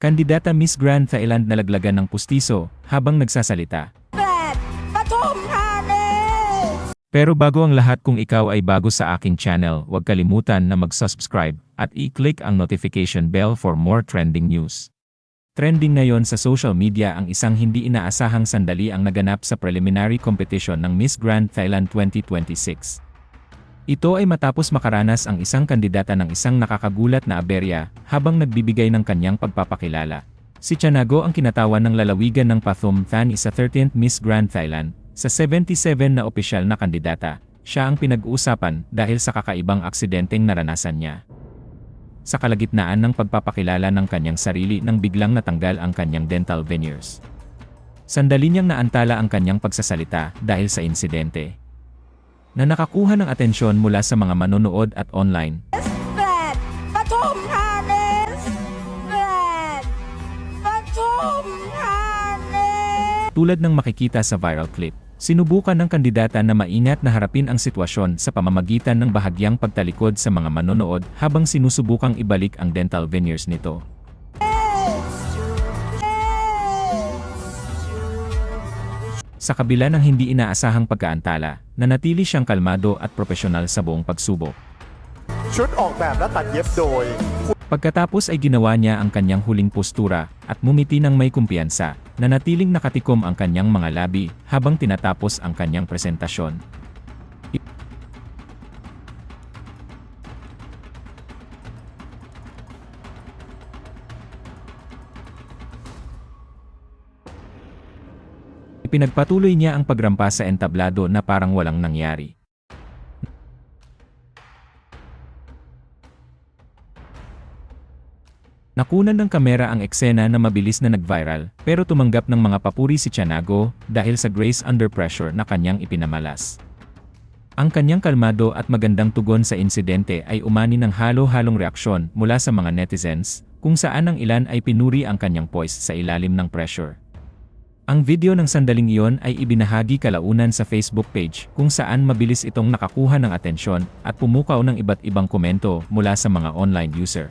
Kandidata Miss Grand Thailand nalaglagan ng pustiso habang nagsasalita. Pero bago ang lahat, kung ikaw ay bago sa aking channel, huwag kalimutan na mag-subscribe at i-click ang notification bell for more trending news. Trending ngayon sa social media ang isang hindi inaasahang sandali ang naganap sa preliminary competition ng Miss Grand Thailand 2026. Ito ay matapos makaranas ang isang kandidata ng isang nakakagulat na aberya habang nagbibigay ng kanyang pagpapakilala. Si Chanago ang kinatawan ng lalawigan ng Pathum Than sa 13th Miss Grand Thailand. Sa 77 na opisyal na kandidata, siya ang pinag-uusapan dahil sa kakaibang aksidenteng naranasan niya. Sa kalagitnaan ng pagpapakilala ng kanyang sarili nang biglang natanggal ang kanyang dental veneers. Sandali niyang naantala ang kanyang pagsasalita dahil sa insidente na nakakuha ng atensyon mula sa mga manonood at online. Tulad ng makikita sa viral clip, sinubukan ng kandidata na maingat na harapin ang sitwasyon sa pamamagitan ng bahagyang pagtalikod sa mga manonood habang sinusubukang ibalik ang dental veneers nito. Sa kabila ng hindi inaasahang pagkaantala, nanatili siyang kalmado at propesyonal sa buong pagsubok. ชุดออกแบบและตัดเย็บโดย Pagkatapos ay ginawa niya ang kanyang huling postura at ngumiti ng may kumpiyansa, nanatiling nakatikom ang kanyang mga labi habang tinatapos ang kanyang presentasyon. Ipinagpatuloy niya ang pagrampa sa entablado na parang walang nangyari. Nakunan ng kamera ang eksena na mabilis na nag-viral, pero tumanggap ng mga papuri si Chanago dahil sa grace under pressure na kanyang ipinamalas. Ang kanyang kalmado at magandang tugon sa insidente ay umani ng halo-halong reaksyon mula sa mga netizens, kung saan ang ilan ay pinuri ang kanyang poise sa ilalim ng pressure. Ang video ng sandaling iyon ay ibinahagi kalaunan sa Facebook page kung saan mabilis itong nakakuha ng atensyon at pumukaw ng iba't ibang komento mula sa mga online user.